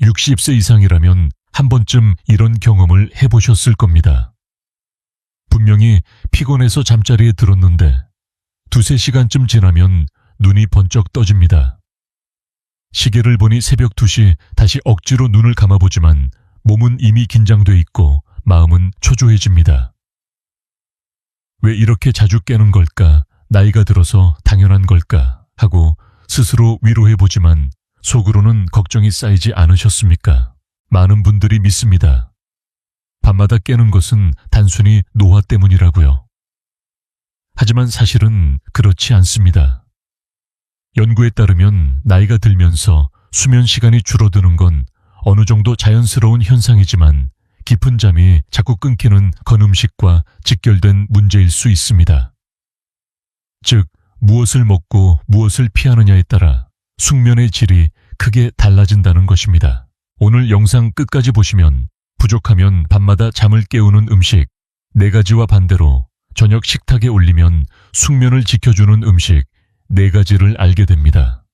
60세 이상이라면 한 번쯤 이런 경험을 해보셨을 겁니다. 분명히 피곤해서 잠자리에 들었는데 두세 시간쯤 지나면 눈이 번쩍 떠집니다. 시계를 보니 새벽 2시 다시 억지로 눈을 감아보지만 몸은 이미 긴장돼 있고 마음은 초조해집니다. 왜 이렇게 자주 깨는 걸까? 나이가 들어서 당연한 걸까? 하고 스스로 위로해보지만 속으로는 걱정이 쌓이지 않으셨습니까? 많은 분들이 믿습니다. 밤마다 깨는 것은 단순히 노화 때문이라고요. 하지만 사실은 그렇지 않습니다. 연구에 따르면 나이가 들면서 수면 시간이 줄어드는 건 어느 정도 자연스러운 현상이지만 깊은 잠이 자꾸 끊기는 건음식과 직결된 문제일 수 있습니다. 즉, 무엇을 먹고 무엇을 피하느냐에 따라 숙면의 질이 크게 달라진다는 것입니다. 오늘 영상 끝까지 보시면 부족하면 밤마다 잠을 깨우는 음식 4가지와 반대로 저녁 식탁에 올리면 숙면을 지켜주는 음식 4가지를 알게 됩니다.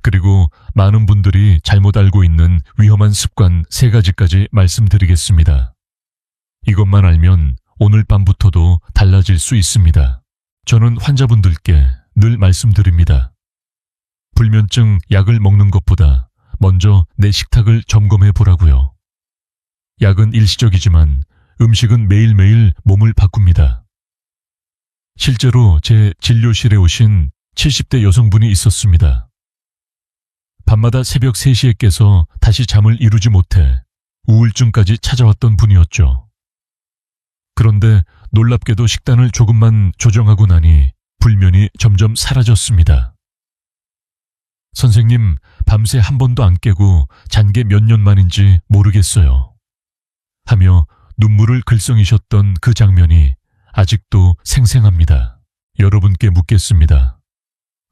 그리고 많은 분들이 잘못 알고 있는 위험한 습관 3가지까지 말씀드리겠습니다. 이것만 알면 오늘 밤부터도 달라질 수 있습니다. 저는 환자분들께 늘 말씀드립니다. 불면증 약을 먹는 것보다 먼저 내 식탁을 점검해 보라고요. 약은 일시적이지만 음식은 매일매일 몸을 바꿉니다. 실제로 제 진료실에 오신 70대 여성분이 있었습니다. 밤마다 새벽 3시에 깨서 다시 잠을 이루지 못해 우울증까지 찾아왔던 분이었죠. 그런데 놀랍게도 식단을 조금만 조정하고 나니 불면이 점점 사라졌습니다. 선생님, 밤새 한 번도 안 깨고 잔 게 몇 년 만인지 모르겠어요. 하며 눈물을 글썽이셨던 그 장면이 아직도 생생합니다. 여러분께 묻겠습니다.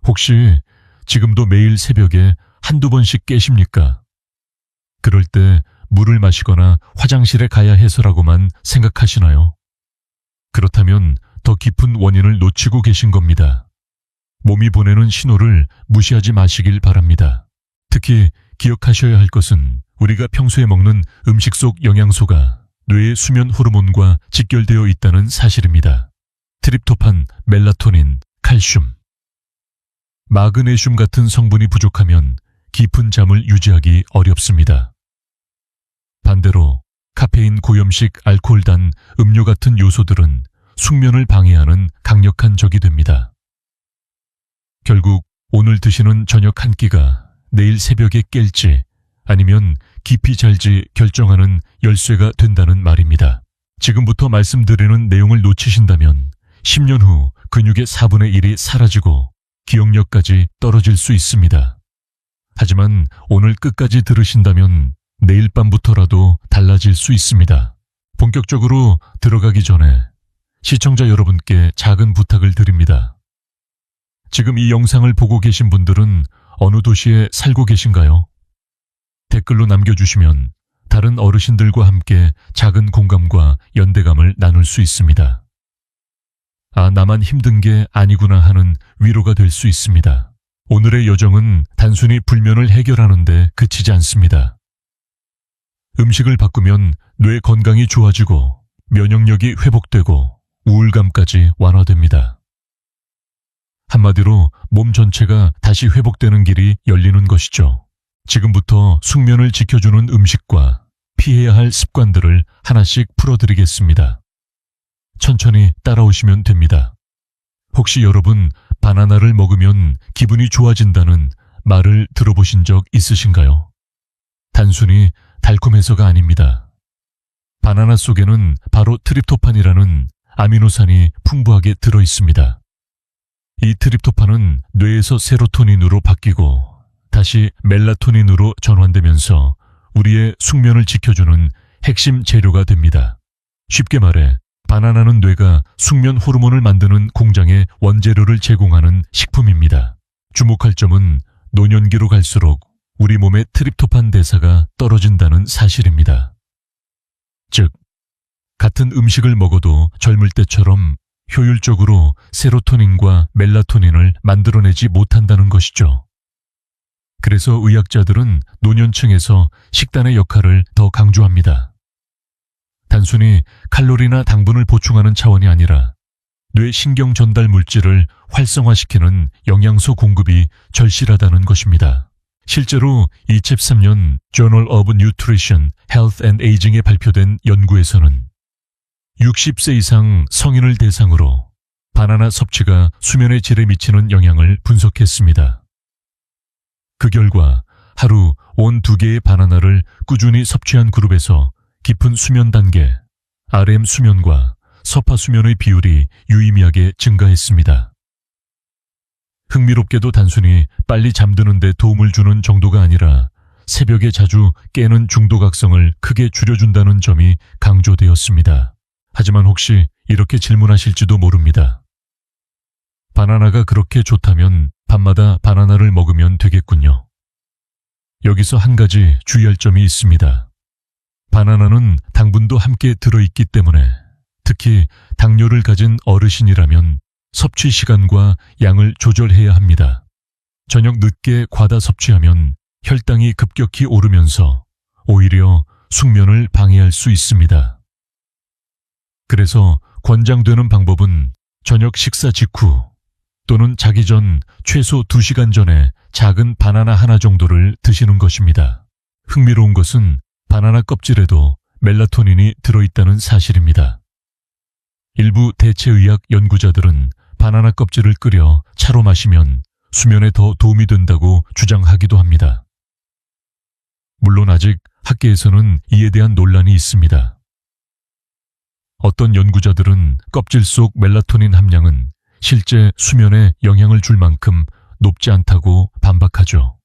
혹시 지금도 매일 새벽에 한두 번씩 깨십니까? 그럴 때 물을 마시거나 화장실에 가야 해서라고만 생각하시나요? 그렇다면 더 깊은 원인을 놓치고 계신 겁니다. 몸이 보내는 신호를 무시하지 마시길 바랍니다. 특히 기억하셔야 할 것은 우리가 평소에 먹는 음식 속 영양소가 뇌의 수면 호르몬과 직결되어 있다는 사실입니다. 트립토판, 멜라토닌, 칼슘, 마그네슘 같은 성분이 부족하면 깊은 잠을 유지하기 어렵습니다. 반대로 카페인, 고염식, 알코올 단, 음료 같은 요소들은 숙면을 방해하는 강력한 적이 됩니다. 결국 오늘 드시는 저녁 한 끼가 내일 새벽에 깰지 아니면 깊이 잘지 결정하는 열쇠가 된다는 말입니다. 지금부터 말씀드리는 내용을 놓치신다면 10년 후 근육의 4분의 1이 사라지고 기억력까지 떨어질 수 있습니다. 하지만 오늘 끝까지 들으신다면 내일 밤부터라도 달라질 수 있습니다. 본격적으로 들어가기 전에 시청자 여러분께 작은 부탁을 드립니다. 지금 이 영상을 보고 계신 분들은 어느 도시에 살고 계신가요? 댓글로 남겨주시면 다른 어르신들과 함께 작은 공감과 연대감을 나눌 수 있습니다. 아, 나만 힘든 게 아니구나 하는 위로가 될 수 있습니다. 오늘의 여정은 단순히 불면을 해결하는 데 그치지 않습니다. 음식을 바꾸면 뇌 건강이 좋아지고 면역력이 회복되고 우울감까지 완화됩니다. 한마디로 몸 전체가 다시 회복되는 길이 열리는 것이죠. 지금부터 숙면을 지켜주는 음식과 피해야 할 습관들을 하나씩 풀어드리겠습니다. 천천히 따라오시면 됩니다. 혹시 여러분 바나나를 먹으면 기분이 좋아진다는 말을 들어보신 적 있으신가요? 단순히 달콤해서가 아닙니다. 바나나 속에는 바로 트립토판이라는 아미노산이 풍부하게 들어 있습니다. 이 트립토판은 뇌에서 세로토닌으로 바뀌고 다시 멜라토닌으로 전환되면서 우리의 숙면을 지켜주는 핵심 재료가 됩니다. 쉽게 말해 바나나는 뇌가 숙면 호르몬을 만드는 공장의 원재료를 제공하는 식품입니다. 주목할 점은 노년기로 갈수록 우리 몸의 트립토판 대사가 떨어진다는 사실입니다. 즉, 같은 음식을 먹어도 젊을 때처럼 효율적으로 세로토닌과 멜라토닌을 만들어내지 못한다는 것이죠. 그래서 의학자들은 노년층에서 식단의 역할을 더 강조합니다. 단순히 칼로리나 당분을 보충하는 차원이 아니라 뇌 신경 전달 물질을 활성화시키는 영양소 공급이 절실하다는 것입니다. 실제로 2013년 Journal of Nutrition, Health and Aging에 발표된 연구에서는 60세 이상 성인을 대상으로 바나나 섭취가 수면의 질에 미치는 영향을 분석했습니다. 그 결과 하루 온 2개의 바나나를 꾸준히 섭취한 그룹에서 깊은 수면 단계, REM 수면과 서파 수면의 비율이 유의미하게 증가했습니다. 흥미롭게도 단순히 빨리 잠드는 데 도움을 주는 정도가 아니라 새벽에 자주 깨는 중독악성을 크게 줄여준다는 점이 강조되었습니다. 하지만 혹시 이렇게 질문하실지도 모릅니다. 바나나가 그렇게 좋다면 밤마다 바나나를 먹으면 되겠군요. 여기서 한 가지 주의할 점이 있습니다. 바나나는 당분도 함께 들어있기 때문에 특히 당뇨를 가진 어르신이라면 섭취 시간과 양을 조절해야 합니다. 저녁 늦게 과다 섭취하면 혈당이 급격히 오르면서 오히려 숙면을 방해할 수 있습니다. 그래서 권장되는 방법은 저녁 식사 직후 또는 자기 전 최소 2시간 전에 작은 바나나 하나 정도를 드시는 것입니다. 흥미로운 것은 바나나 껍질에도 멜라토닌이 들어있다는 사실입니다. 일부 대체의학 연구자들은 바나나 껍질을 끓여 차로 마시면 수면에 더 도움이 된다고 주장하기도 합니다. 물론 아직 학계에서는 이에 대한 논란이 있습니다. 어떤 연구자들은 껍질 속 멜라토닌 함량은 실제 수면에 영향을 줄 만큼 높지 않다고 반박하죠.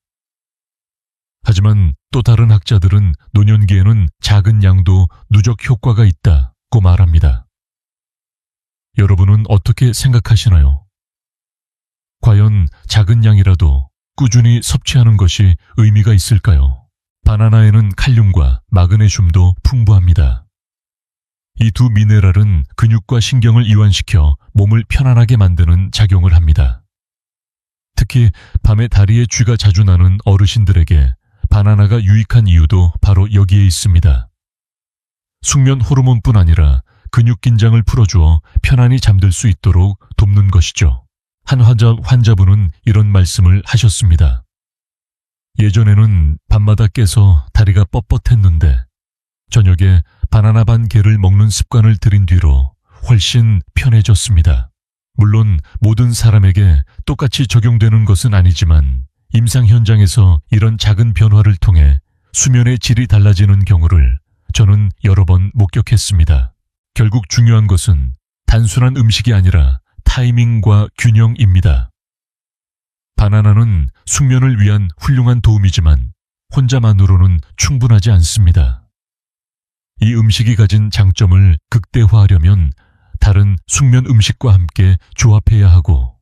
하지만 또 다른 학자들은 노년기에는 작은 양도 누적 효과가 있다고 말합니다. 여러분은 어떻게 생각하시나요? 과연 작은 양이라도 꾸준히 섭취하는 것이 의미가 있을까요? 바나나에는 칼륨과 마그네슘도 풍부합니다. 이 두 미네랄은 근육과 신경을 이완시켜 몸을 편안하게 만드는 작용을 합니다. 특히 밤에 다리에 쥐가 자주 나는 어르신들에게 바나나가 유익한 이유도 바로 여기에 있습니다. 숙면 호르몬뿐 아니라 근육 긴장을 풀어주어 편안히 잠들 수 있도록 돕는 것이죠. 한 환자분은 이런 말씀을 하셨습니다. 예전에는 밤마다 깨서 다리가 뻣뻣했는데 저녁에 바나나 반 개를 먹는 습관을 들인 뒤로 훨씬 편해졌습니다. 물론 모든 사람에게 똑같이 적용되는 것은 아니지만 임상 현장에서 이런 작은 변화를 통해 수면의 질이 달라지는 경우를 저는 여러 번 목격했습니다. 결국 중요한 것은 단순한 음식이 아니라 타이밍과 균형입니다. 바나나는 숙면을 위한 훌륭한 도움이지만 혼자만으로는 충분하지 않습니다. 이 음식이 가진 장점을 극대화하려면 다른 숙면 음식과 함께 조합해야 하고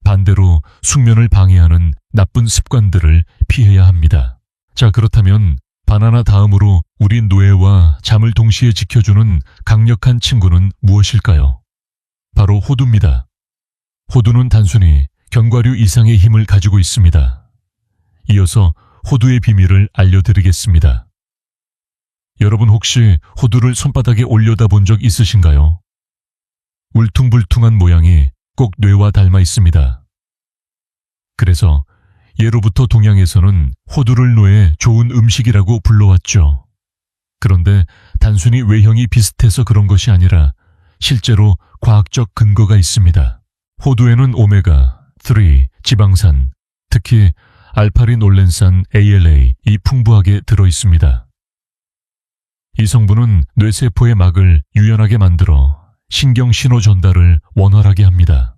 반대로 숙면을 방해하는 나쁜 습관들을 피해야 합니다. 자, 그렇다면 바나나 다음으로 우리 뇌와 잠을 동시에 지켜주는 강력한 친구는 무엇일까요? 바로 호두입니다. 호두는 단순히 견과류 이상의 힘을 가지고 있습니다. 이어서 호두의 비밀을 알려드리겠습니다. 여러분 혹시 호두를 손바닥에 올려다 본 적 있으신가요? 울퉁불퉁한 모양이 꼭 뇌와 닮아 있습니다. 그래서 예로부터 동양에서는 호두를 뇌에 좋은 음식이라고 불러왔죠. 그런데 단순히 외형이 비슷해서 그런 것이 아니라 실제로 과학적 근거가 있습니다. 호두에는 오메가3 지방산, 특히 알파리놀렌산 ALA이 풍부하게 들어있습니다. 이 성분은 뇌세포의 막을 유연하게 만들어 신경 신호 전달을 원활하게 합니다.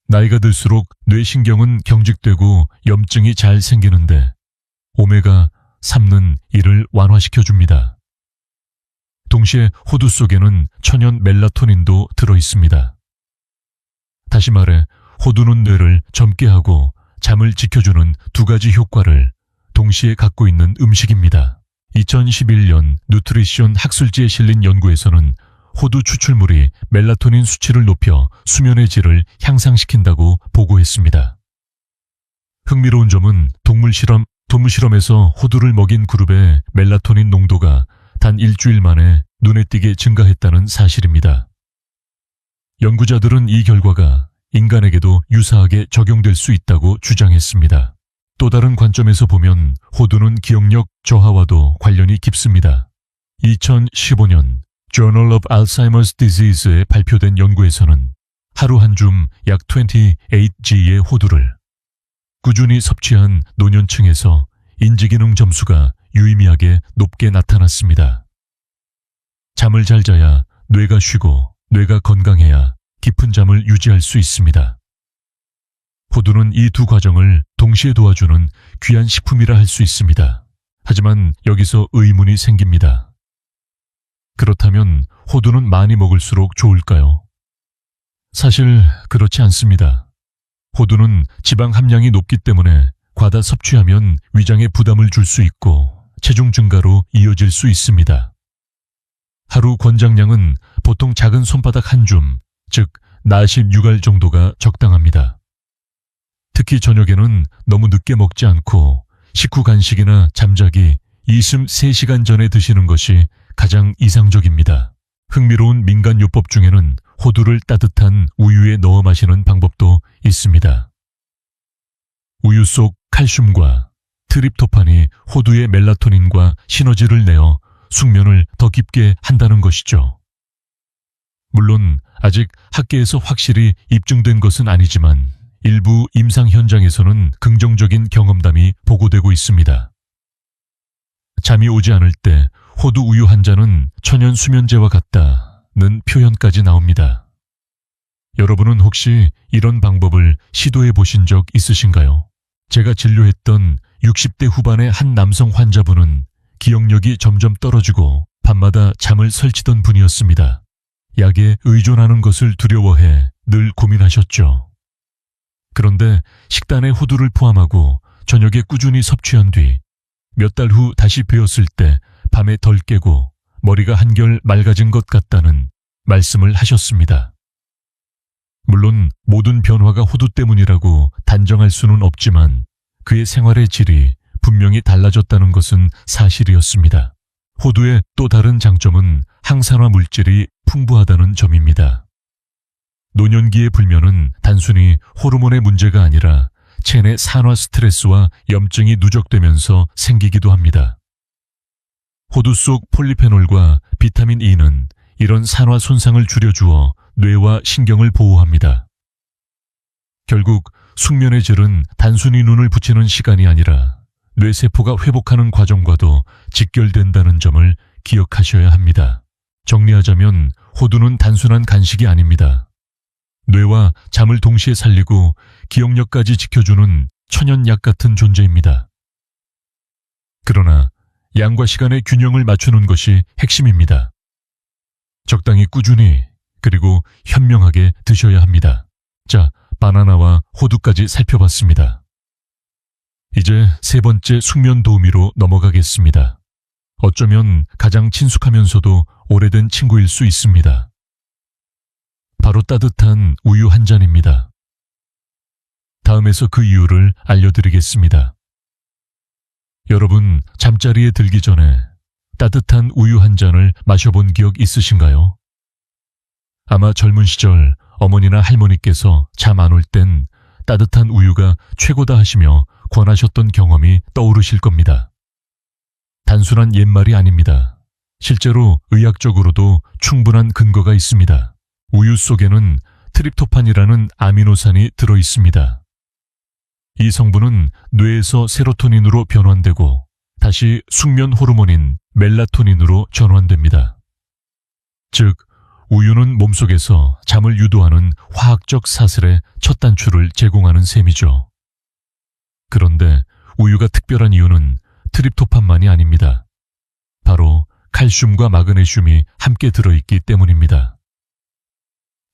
나이가 들수록 뇌신경은 경직되고 염증이 잘 생기는데 오메가3는 이를 완화시켜줍니다. 동시에 호두 속에는 천연 멜라토닌도 들어있습니다. 다시 말해 호두는 뇌를 젊게 하고 잠을 지켜주는 두 가지 효과를 동시에 갖고 있는 음식입니다. 2011년 누트리션 학술지에 실린 연구에서는 호두 추출물이 멜라토닌 수치를 높여 수면의 질을 향상시킨다고 보고했습니다. 흥미로운 점은 동물 실험에서 호두를 먹인 그룹의 멜라토닌 농도가 단 일주일 만에 눈에 띄게 증가했다는 사실입니다. 연구자들은 이 결과가 인간에게도 유사하게 적용될 수 있다고 주장했습니다. 또 다른 관점에서 보면 호두는 기억력 저하와도 관련이 깊습니다. 2015년 Journal of Alzheimer's Disease에 발표된 연구에서는 하루 한 줌 약 28g의 호두를 꾸준히 섭취한 노년층에서 인지기능 점수가 유의미하게 높게 나타났습니다. 잠을 잘 자야 뇌가 쉬고 뇌가 건강해야 깊은 잠을 유지할 수 있습니다. 호두는 이 두 과정을 동시에 도와주는 귀한 식품이라 할 수 있습니다. 하지만 여기서 의문이 생깁니다. 그렇다면 호두는 많이 먹을수록 좋을까요? 사실 그렇지 않습니다. 호두는 지방 함량이 높기 때문에 과다 섭취하면 위장에 부담을 줄 수 있고 체중 증가로 이어질 수 있습니다. 하루 권장량은 보통 작은 손바닥 한 줌, 즉 나십 유갈 정도가 적당합니다. 특히 저녁에는 너무 늦게 먹지 않고 식후 간식이나 잠자기, 이숨 3시간 전에 드시는 것이 가장 이상적입니다. 흥미로운 민간요법 중에는 호두를 따뜻한 우유에 넣어 마시는 방법도 있습니다. 우유 속 칼슘과 트립토판이 호두의 멜라토닌과 시너지를 내어 숙면을 더 깊게 한다는 것이죠. 물론 아직 학계에서 확실히 입증된 것은 아니지만 일부 임상 현장에서는 긍정적인 경험담이 보고되고 있습니다. 잠이 오지 않을 때 호두 우유 한 잔은 천연 수면제와 같다는 표현까지 나옵니다. 여러분은 혹시 이런 방법을 시도해 보신 적 있으신가요? 제가 진료했던 60대 후반의 한 남성 환자분은 기억력이 점점 떨어지고 밤마다 잠을 설치던 분이었습니다. 약에 의존하는 것을 두려워해 늘 고민하셨죠. 그런데 식단에 호두를 포함하고 저녁에 꾸준히 섭취한 뒤 몇 달 후 다시 배웠을 때 밤에 덜 깨고 머리가 한결 맑아진 것 같다는 말씀을 하셨습니다. 물론 모든 변화가 호두 때문이라고 단정할 수는 없지만 그의 생활의 질이 분명히 달라졌다는 것은 사실이었습니다. 호두의 또 다른 장점은 항산화 물질이 풍부하다는 점입니다. 노년기의 불면은 단순히 호르몬의 문제가 아니라 체내 산화 스트레스와 염증이 누적되면서 생기기도 합니다. 호두 속 폴리페놀과 비타민 E는 이런 산화 손상을 줄여주어 뇌와 신경을 보호합니다. 결국 숙면의 질은 단순히 눈을 붙이는 시간이 아니라 뇌세포가 회복하는 과정과도 직결된다는 점을 기억하셔야 합니다. 정리하자면 호두는 단순한 간식이 아닙니다. 뇌와 잠을 동시에 살리고 기억력까지 지켜주는 천연약 같은 존재입니다. 그러나 양과 시간의 균형을 맞추는 것이 핵심입니다. 적당히 꾸준히 그리고 현명하게 드셔야 합니다. 자, 바나나와 호두까지 살펴봤습니다. 이제 세 번째 숙면 도우미로 넘어가겠습니다. 어쩌면 가장 친숙하면서도 오래된 친구일 수 있습니다. 바로 따뜻한 우유 한 잔입니다. 다음에서 그 이유를 알려드리겠습니다. 여러분, 잠자리에 들기 전에 따뜻한 우유 한 잔을 마셔본 기억 있으신가요? 아마 젊은 시절 어머니나 할머니께서 잠 안 올 땐 따뜻한 우유가 최고다 하시며 권하셨던 경험이 떠오르실 겁니다. 단순한 옛말이 아닙니다. 실제로 의학적으로도 충분한 근거가 있습니다. 우유 속에는 트립토판이라는 아미노산이 들어 있습니다. 이 성분은 뇌에서 세로토닌으로 변환되고 다시 숙면 호르몬인 멜라토닌으로 전환됩니다. 즉, 우유는 몸속에서 잠을 유도하는 화학적 사슬의 첫 단추를 제공하는 셈이죠. 그런데 우유가 특별한 이유는 트립토판만이 아닙니다. 바로 칼슘과 마그네슘이 함께 들어있기 때문입니다.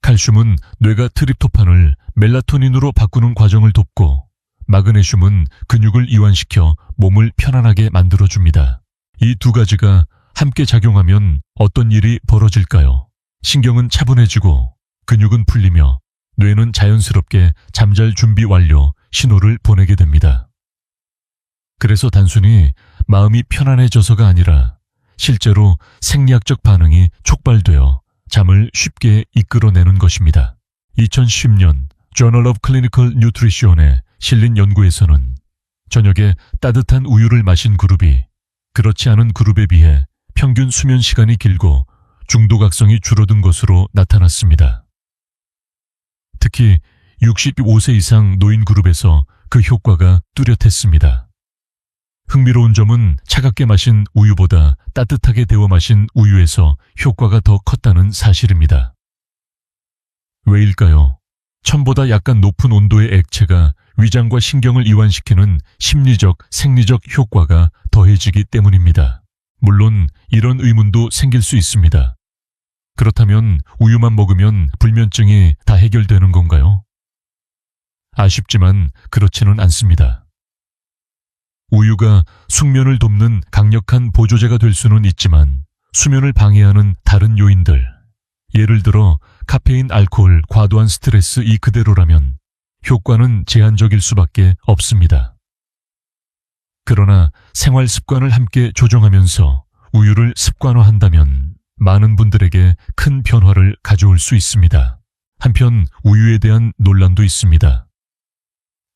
칼슘은 뇌가 트립토판을 멜라토닌으로 바꾸는 과정을 돕고 마그네슘은 근육을 이완시켜 몸을 편안하게 만들어줍니다. 이 두 가지가 함께 작용하면 어떤 일이 벌어질까요? 신경은 차분해지고 근육은 풀리며 뇌는 자연스럽게 잠잘 준비 완료 신호를 보내게 됩니다. 그래서 단순히 마음이 편안해져서가 아니라 실제로 생리학적 반응이 촉발되어 잠을 쉽게 이끌어내는 것입니다. 2010년 Journal of Clinical Nutrition에 실린 연구에서는 저녁에 따뜻한 우유를 마신 그룹이 그렇지 않은 그룹에 비해 평균 수면 시간이 길고 중도각성이 줄어든 것으로 나타났습니다. 특히 65세 이상 노인 그룹에서 그 효과가 뚜렷했습니다. 흥미로운 점은 차갑게 마신 우유보다 따뜻하게 데워 마신 우유에서 효과가 더 컸다는 사실입니다. 왜일까요? 천보다 약간 높은 온도의 액체가 위장과 신경을 이완시키는 심리적, 생리적 효과가 더해지기 때문입니다. 물론 이런 의문도 생길 수 있습니다. 그렇다면 우유만 먹으면 불면증이 다 해결되는 건가요? 아쉽지만 그렇지는 않습니다. 우유가 숙면을 돕는 강력한 보조제가 될 수는 있지만 수면을 방해하는 다른 요인들, 예를 들어 카페인, 알코올, 과도한 스트레스 이 그대로라면 효과는 제한적일 수밖에 없습니다. 그러나 생활 습관을 함께 조정하면서 우유를 습관화한다면 많은 분들에게 큰 변화를 가져올 수 있습니다. 한편 우유에 대한 논란도 있습니다.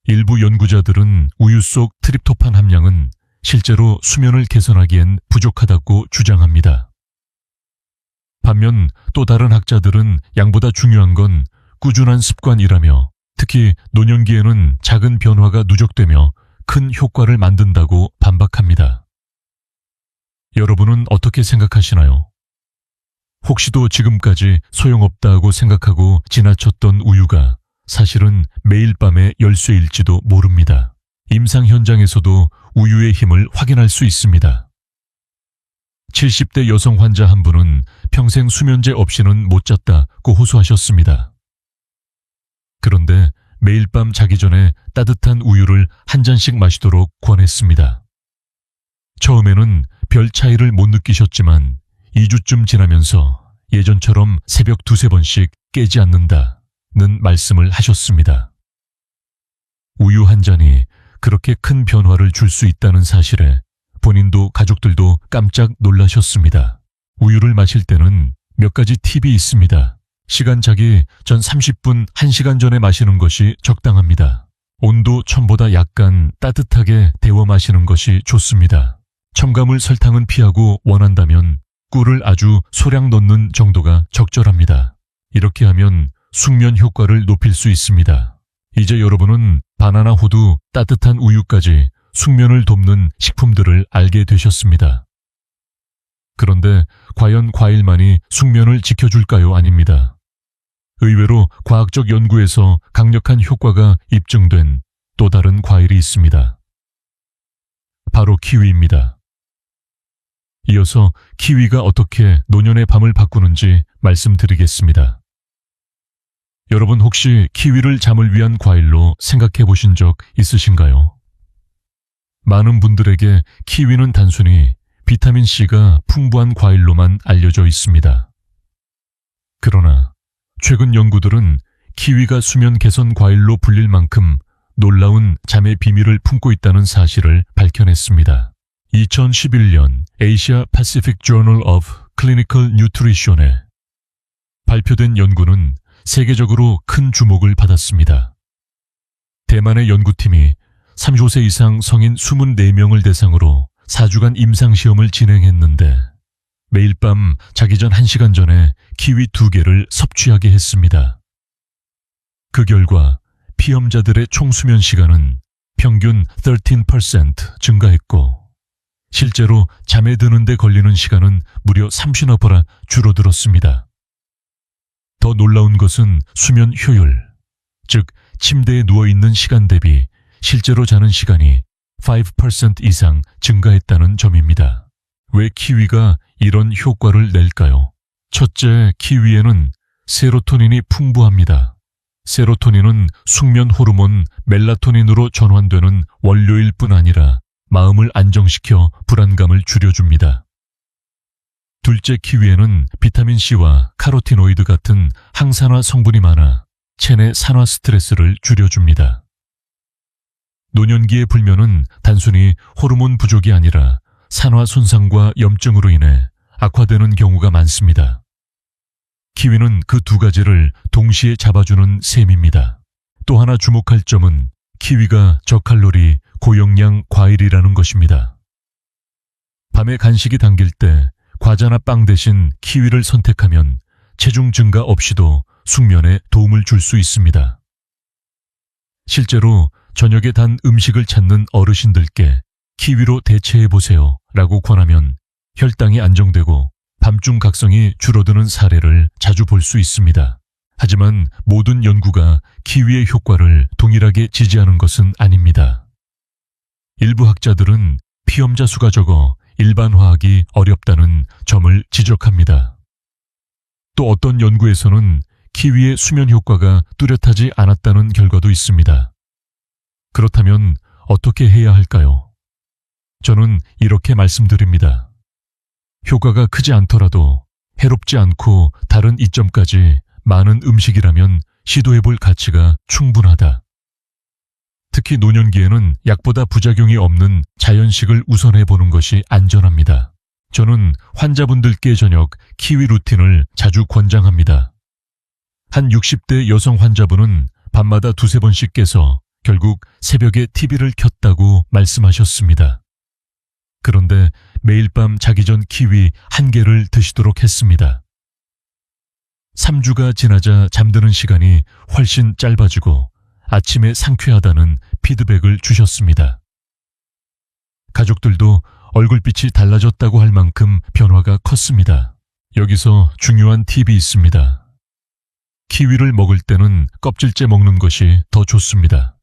일부 연구자들은 우유 속 트립토판 함량은 실제로 수면을 개선하기엔 부족하다고 주장합니다. 반면 또 다른 학자들은 양보다 중요한 건 꾸준한 습관이라며 특히 노년기에는 작은 변화가 누적되며 큰 효과를 만든다고 반박합니다. 여러분은 어떻게 생각하시나요? 혹시도 지금까지 소용없다고 생각하고 지나쳤던 우유가 사실은 매일 밤의 열쇠일지도 모릅니다. 임상 현장에서도 우유의 힘을 확인할 수 있습니다. 70대 여성 환자 한 분은 평생 수면제 없이는 못 잤다고 호소하셨습니다. 그런데 매일 밤 자기 전에 따뜻한 우유를 한 잔씩 마시도록 권했습니다. 처음에는 별 차이를 못 느끼셨지만 2주쯤 지나면서 예전처럼 새벽 2~3번씩 깨지 않는다는 말씀을 하셨습니다. 우유 한 잔이 그렇게 큰 변화를 줄 수 있다는 사실에 본인도 가족들도 깜짝 놀라셨습니다. 우유를 마실 때는 몇 가지 팁이 있습니다. 시간 자기 전 30분, 1시간 전에 마시는 것이 적당합니다. 온도 1000보다 약간 따뜻하게 데워 마시는 것이 좋습니다. 첨가물 설탕은 피하고 원한다면 꿀을 아주 소량 넣는 정도가 적절합니다. 이렇게 하면 숙면 효과를 높일 수 있습니다. 이제 여러분은 바나나, 호두, 따뜻한 우유까지 숙면을 돕는 식품들을 알게 되셨습니다. 그런데 과연 과일만이 숙면을 지켜줄까요? 아닙니다. 의외로 과학적 연구에서 강력한 효과가 입증된 또 다른 과일이 있습니다. 바로 키위입니다. 이어서 키위가 어떻게 노년의 밤을 바꾸는지 말씀드리겠습니다. 여러분 혹시 키위를 잠을 위한 과일로 생각해 보신 적 있으신가요? 많은 분들에게 키위는 단순히 비타민C가 풍부한 과일로만 알려져 있습니다. 그러나 최근 연구들은 키위가 수면 개선 과일로 불릴 만큼 놀라운 잠의 비밀을 품고 있다는 사실을 밝혀냈습니다. 2011년 Asia Pacific Journal of Clinical Nutrition에 발표된 연구는 세계적으로 큰 주목을 받았습니다. 대만의 연구팀이 35세 이상 성인 24명을 대상으로 4주간 임상시험을 진행했는데 매일 밤 자기 전 1시간 전에 키위 2개를 섭취하게 했습니다. 그 결과 피험자들의 총 수면 시간은 평균 13% 증가했고 실제로 잠에 드는 데 걸리는 시간은 무려 30%나 줄어들었습니다. 더 놀라운 것은 수면 효율, 즉 침대에 누워있는 시간 대비 실제로 자는 시간이 5% 이상 증가했다는 점입니다. 왜 키위가 이런 효과를 낼까요? 첫째, 키위에는 세로토닌이 풍부합니다. 세로토닌은 숙면 호르몬 멜라토닌으로 전환되는 원료일 뿐 아니라 마음을 안정시켜 불안감을 줄여줍니다. 둘째, 키위에는 비타민C와 카로티노이드 같은 항산화 성분이 많아 체내 산화 스트레스를 줄여줍니다. 노년기의 불면은 단순히 호르몬 부족이 아니라 산화 손상과 염증으로 인해 악화되는 경우가 많습니다. 키위는 그 두 가지를 동시에 잡아주는 셈입니다. 또 하나 주목할 점은 키위가 저칼로리, 고영양 과일이라는 것입니다. 밤에 간식이 당길 때 과자나 빵 대신 키위를 선택하면 체중 증가 없이도 숙면에 도움을 줄 수 있습니다. 실제로 저녁에 단 음식을 찾는 어르신들께 키위로 대체해보세요 라고 권하면 혈당이 안정되고 밤중 각성이 줄어드는 사례를 자주 볼 수 있습니다. 하지만 모든 연구가 키위의 효과를 동일하게 지지하는 것은 아닙니다. 일부 학자들은 피험자 수가 적어 일반화하기 어렵다는 점을 지적합니다. 또 어떤 연구에서는 키위의 수면 효과가 뚜렷하지 않았다는 결과도 있습니다. 그렇다면 어떻게 해야 할까요? 저는 이렇게 말씀드립니다. 효과가 크지 않더라도 해롭지 않고 다른 이점까지 많은 음식이라면 시도해볼 가치가 충분하다. 특히 노년기에는 약보다 부작용이 없는 자연식을 우선해보는 것이 안전합니다. 저는 환자분들께 저녁 키위 루틴을 자주 권장합니다. 한 60대 여성 환자분은 밤마다 두세 번씩 깨서 결국 새벽에 TV를 켰다고 말씀하셨습니다. 그런데 매일 밤 자기 전 키위 1개를 드시도록 했습니다. 3주가 지나자 잠드는 시간이 훨씬 짧아지고 아침에 상쾌하다는 피드백을 주셨습니다. 가족들도 얼굴빛이 달라졌다고 할 만큼 변화가 컸습니다. 여기서 중요한 팁이 있습니다. 키위를 먹을 때는 껍질째 먹는 것이 더 좋습니다.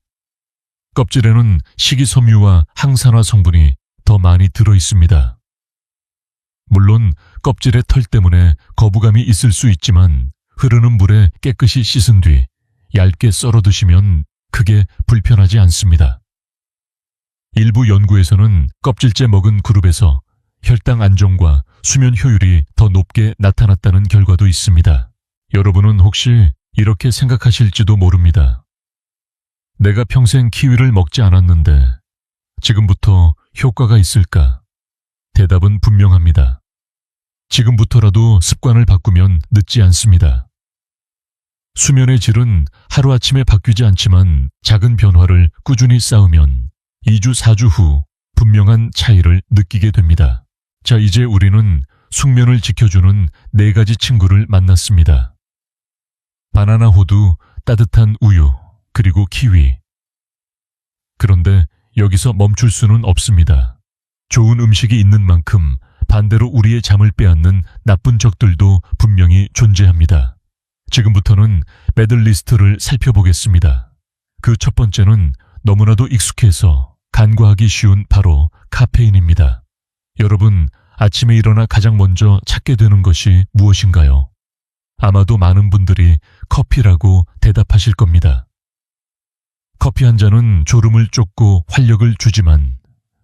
껍질에는 식이섬유와 항산화 성분이 더 많이 들어 있습니다. 물론 껍질의 털 때문에 거부감이 있을 수 있지만 흐르는 물에 깨끗이 씻은 뒤 얇게 썰어 드시면 크게 불편하지 않습니다. 일부 연구에서는 껍질째 먹은 그룹에서 혈당 안정과 수면 효율이 더 높게 나타났다는 결과도 있습니다. 여러분은 혹시 이렇게 생각하실지도 모릅니다. 내가 평생 키위를 먹지 않았는데 지금부터 효과가 있을까? 대답은 분명합니다. 지금부터라도 습관을 바꾸면 늦지 않습니다. 수면의 질은 하루아침에 바뀌지 않지만 작은 변화를 꾸준히 쌓으면 2주, 4주 후 분명한 차이를 느끼게 됩니다. 자, 이제 우리는 숙면을 지켜주는 4가지 친구를 만났습니다. 바나나 호두, 따뜻한 우유, 그리고 키위. 그런데 여기서 멈출 수는 없습니다. 좋은 음식이 있는 만큼 반대로 우리의 잠을 빼앗는 나쁜 적들도 분명히 존재합니다. 지금부터는 배들리스트를 살펴보겠습니다. 그 첫 번째는 너무나도 익숙해서 간과하기 쉬운 바로 카페인입니다. 여러분, 아침에 일어나 가장 먼저 찾게 되는 것이 무엇인가요? 아마도 많은 분들이 커피라고 대답하실 겁니다. 커피 한 잔은 졸음을 쫓고 활력을 주지만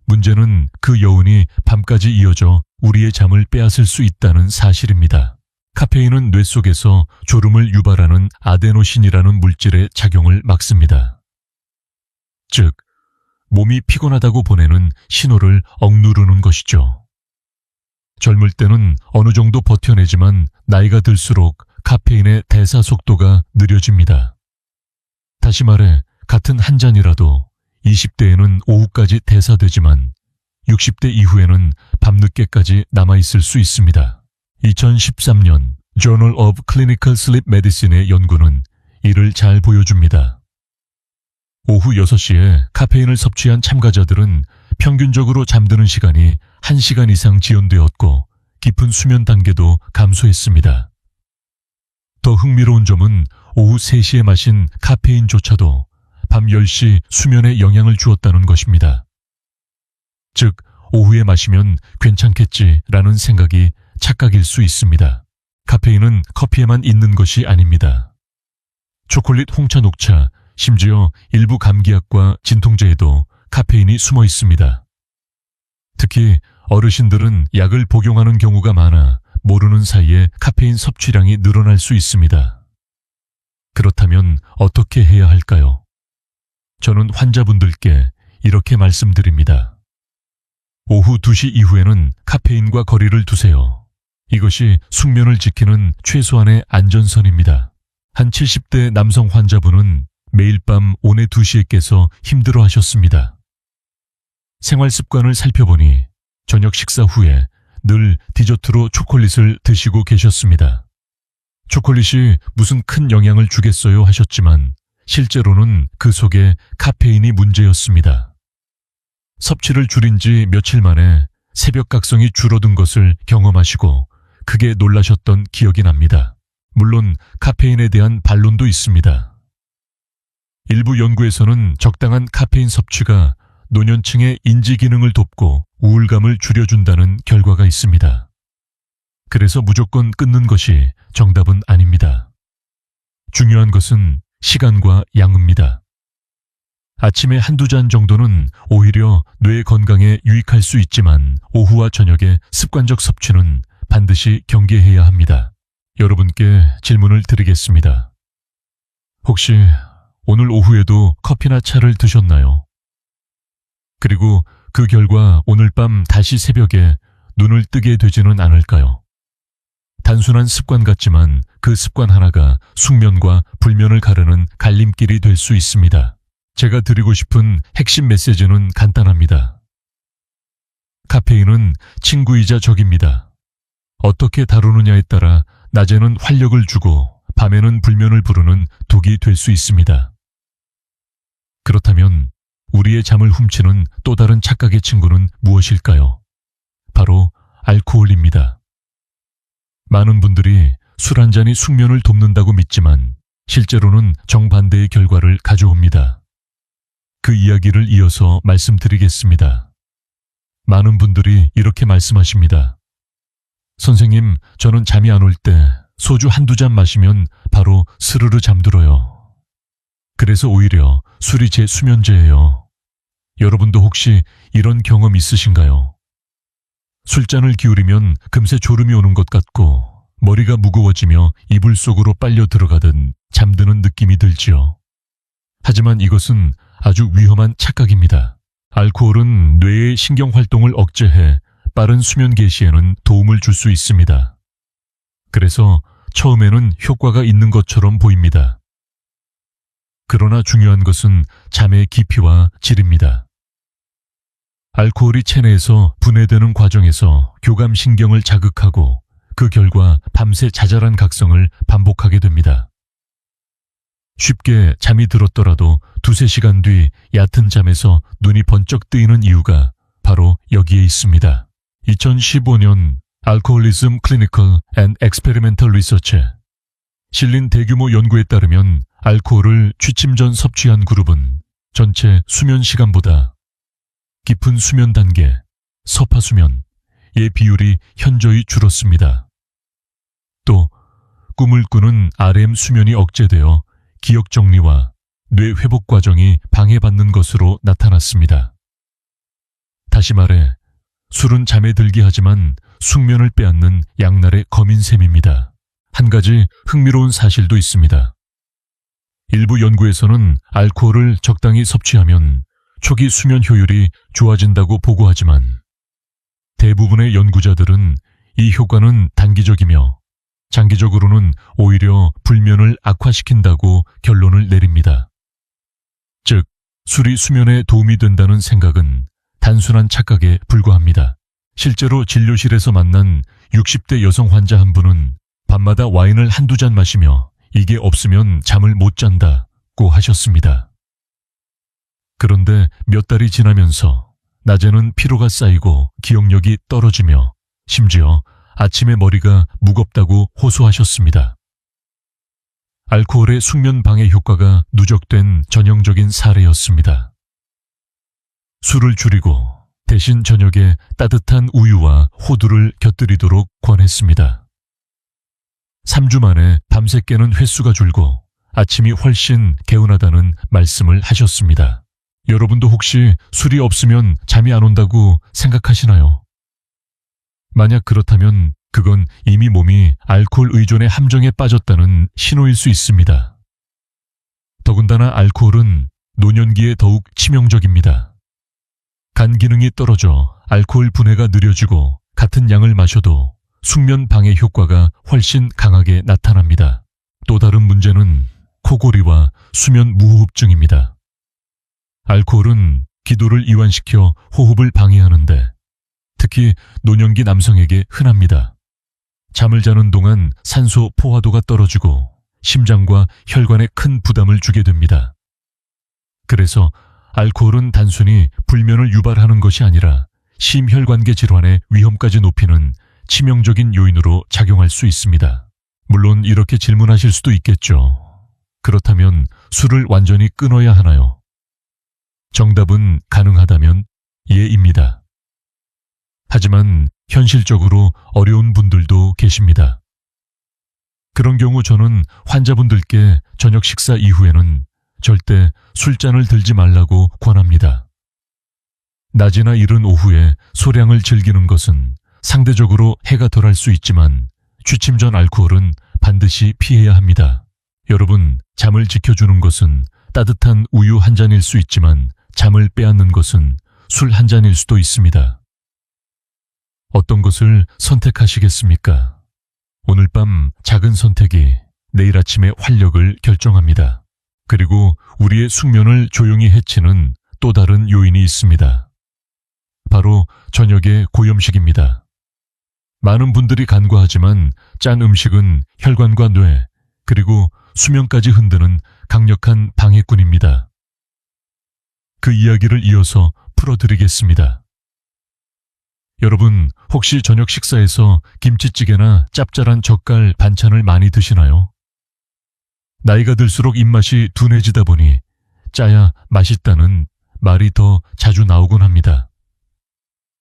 문제는 그 여운이 밤까지 이어져 우리의 잠을 빼앗을 수 있다는 사실입니다. 카페인은 뇌 속에서 졸음을 유발하는 아데노신이라는 물질의 작용을 막습니다. 즉, 몸이 피곤하다고 보내는 신호를 억누르는 것이죠. 젊을 때는 어느 정도 버텨내지만 나이가 들수록 카페인의 대사 속도가 느려집니다. 다시 말해 같은 한 잔이라도 20대에는 오후까지 대사되지만 60대 이후에는 밤늦게까지 남아있을 수 있습니다. 2013년 Journal of Clinical Sleep Medicine의 연구는 이를 잘 보여줍니다. 오후 6시에 카페인을 섭취한 참가자들은 평균적으로 잠드는 시간이 1시간 이상 지연되었고 깊은 수면 단계도 감소했습니다. 더 흥미로운 점은 오후 3시에 마신 카페인조차도 밤 10시 수면에 영향을 주었다는 것입니다. 즉, 오후에 마시면 괜찮겠지라는 생각이 착각일 수 있습니다. 카페인은 커피에만 있는 것이 아닙니다. 초콜릿, 홍차, 녹차, 심지어 일부 감기약과 진통제에도 카페인이 숨어 있습니다. 특히 어르신들은 약을 복용하는 경우가 많아 모르는 사이에 카페인 섭취량이 늘어날 수 있습니다. 그렇다면 어떻게 해야 할까요? 저는 환자분들께 이렇게 말씀드립니다. 오후 2시 이후에는 카페인과 거리를 두세요. 이것이 숙면을 지키는 최소한의 안전선입니다. 한 70대 남성 환자분은 매일 밤 오내 2시에 깨서 힘들어 하셨습니다. 생활 습관을 살펴보니 저녁 식사 후에 늘 디저트로 초콜릿을 드시고 계셨습니다. 초콜릿이 무슨 큰 영향을 주겠어요 하셨지만 실제로는 그 속에 카페인이 문제였습니다. 섭취를 줄인 지 며칠 만에 새벽 각성이 줄어든 것을 경험하시고 크게 놀라셨던 기억이 납니다. 물론 카페인에 대한 반론도 있습니다. 일부 연구에서는 적당한 카페인 섭취가 노년층의 인지 기능을 돕고 우울감을 줄여준다는 결과가 있습니다. 그래서 무조건 끊는 것이 정답은 아닙니다. 중요한 것은 시간과 양입니다. 아침에 한두 잔 정도는 오히려 뇌 건강에 유익할 수 있지만 오후와 저녁의 습관적 섭취는 반드시 경계해야 합니다. 여러분께 질문을 드리겠습니다. 혹시 오늘 오후에도 커피나 차를 드셨나요? 그리고 그 결과 오늘 밤 다시 새벽에 눈을 뜨게 되지는 않을까요? 단순한 습관 같지만 그 습관 하나가 숙면과 불면을 가르는 갈림길이 될 수 있습니다. 제가 드리고 싶은 핵심 메시지는 간단합니다. 카페인은 친구이자 적입니다. 어떻게 다루느냐에 따라 낮에는 활력을 주고 밤에는 불면을 부르는 독이 될 수 있습니다. 그렇다면 우리의 잠을 훔치는 또 다른 착각의 친구는 무엇일까요? 바로 알코올입니다. 많은 분들이 술 한 잔이 숙면을 돕는다고 믿지만 실제로는 정반대의 결과를 가져옵니다. 그 이야기를 이어서 말씀드리겠습니다. 많은 분들이 이렇게 말씀하십니다. 선생님, 저는 잠이 안 올 때 소주 한두 잔 마시면 바로 스르르 잠들어요. 그래서 오히려 술이 제 수면제예요. 여러분도 혹시 이런 경험 있으신가요? 술잔을 기울이면 금세 졸음이 오는 것 같고 머리가 무거워지며 이불 속으로 빨려 들어가듯 잠드는 느낌이 들지요. 하지만 이것은 아주 위험한 착각입니다. 알코올은 뇌의 신경활동을 억제해 빠른 수면 개시에는 도움을 줄 수 있습니다. 그래서 처음에는 효과가 있는 것처럼 보입니다. 그러나 중요한 것은 잠의 깊이와 질입니다. 알코올이 체내에서 분해되는 과정에서 교감신경을 자극하고 그 결과 밤새 자잘한 각성을 반복하게 됩니다. 쉽게 잠이 들었더라도 2-3시간 뒤 얕은 잠에서 눈이 번쩍 뜨이는 이유가 바로 여기에 있습니다. 2015년 알코올리즘 클리니컬 앤 엑스페리멘털 리서치에 실린 대규모 연구에 따르면 알코올을 취침 전 섭취한 그룹은 전체 수면 시간보다 깊은 수면 단계, 서파수면의 비율이 현저히 줄었습니다. 또 꿈을 꾸는 REM 수면이 억제되어 기억 정리와 뇌 회복 과정이 방해받는 것으로 나타났습니다. 다시 말해 술은 잠에 들게 하지만 숙면을 빼앗는 양날의 검인 셈입니다. 한 가지 흥미로운 사실도 있습니다. 일부 연구에서는 알코올을 적당히 섭취하면 초기 수면 효율이 좋아진다고 보고하지만 대부분의 연구자들은 이 효과는 단기적이며 장기적으로는 오히려 불면을 악화시킨다고 결론을 내립니다. 즉, 술이 수면에 도움이 된다는 생각은 단순한 착각에 불과합니다. 실제로 진료실에서 만난 60대 여성 환자 한 분은 밤마다 와인을 한두 잔 마시며 이게 없으면 잠을 못 잔다고 하셨습니다. 그런데 몇 달이 지나면서 낮에는 피로가 쌓이고 기억력이 떨어지며 심지어 아침에 머리가 무겁다고 호소하셨습니다. 알코올의 숙면 방해 효과가 누적된 전형적인 사례였습니다. 술을 줄이고 대신 저녁에 따뜻한 우유와 호두를 곁들이도록 권했습니다. 3주 만에 밤새 깨는 횟수가 줄고 아침이 훨씬 개운하다는 말씀을 하셨습니다. 여러분도 혹시 술이 없으면 잠이 안 온다고 생각하시나요? 만약 그렇다면 그건 이미 몸이 알코올 의존의 함정에 빠졌다는 신호일 수 있습니다. 더군다나 알코올은 노년기에 더욱 치명적입니다. 간 기능이 떨어져 알코올 분해가 느려지고 같은 양을 마셔도 숙면 방해 효과가 훨씬 강하게 나타납니다. 또 다른 문제는 코골이와 수면 무호흡증입니다. 알코올은 기도를 이완시켜 호흡을 방해하는데 특히 노년기 남성에게 흔합니다. 잠을 자는 동안 산소 포화도가 떨어지고 심장과 혈관에 큰 부담을 주게 됩니다. 그래서 알코올은 단순히 불면을 유발하는 것이 아니라 심혈관계 질환의 위험까지 높이는 치명적인 요인으로 작용할 수 있습니다. 물론 이렇게 질문하실 수도 있겠죠. 그렇다면 술을 완전히 끊어야 하나요? 정답은 가능하다면 예입니다. 하지만 현실적으로 어려운 분들도 계십니다. 그런 경우 저는 환자분들께 저녁 식사 이후에는 절대 술잔을 들지 말라고 권합니다. 낮이나 이른 오후에 소량을 즐기는 것은 상대적으로 해가 덜할 수 있지만 취침 전 알코올은 반드시 피해야 합니다. 여러분, 잠을 지켜주는 것은 따뜻한 우유 한 잔일 수 있지만 잠을 빼앗는 것은 술 한 잔일 수도 있습니다. 어떤 것을 선택하시겠습니까? 오늘 밤 작은 선택이 내일 아침의 활력을 결정합니다. 그리고 우리의 숙면을 조용히 해치는 또 다른 요인이 있습니다. 바로 저녁의 고염식입니다. 많은 분들이 간과하지만 짠 음식은 혈관과 뇌, 그리고 수면까지 흔드는 강력한 방해꾼입니다. 그 이야기를 이어서 풀어드리겠습니다. 여러분, 혹시 저녁 식사에서 김치찌개나 짭짤한 젓갈 반찬을 많이 드시나요? 나이가 들수록 입맛이 둔해지다 보니 짜야 맛있다는 말이 더 자주 나오곤 합니다.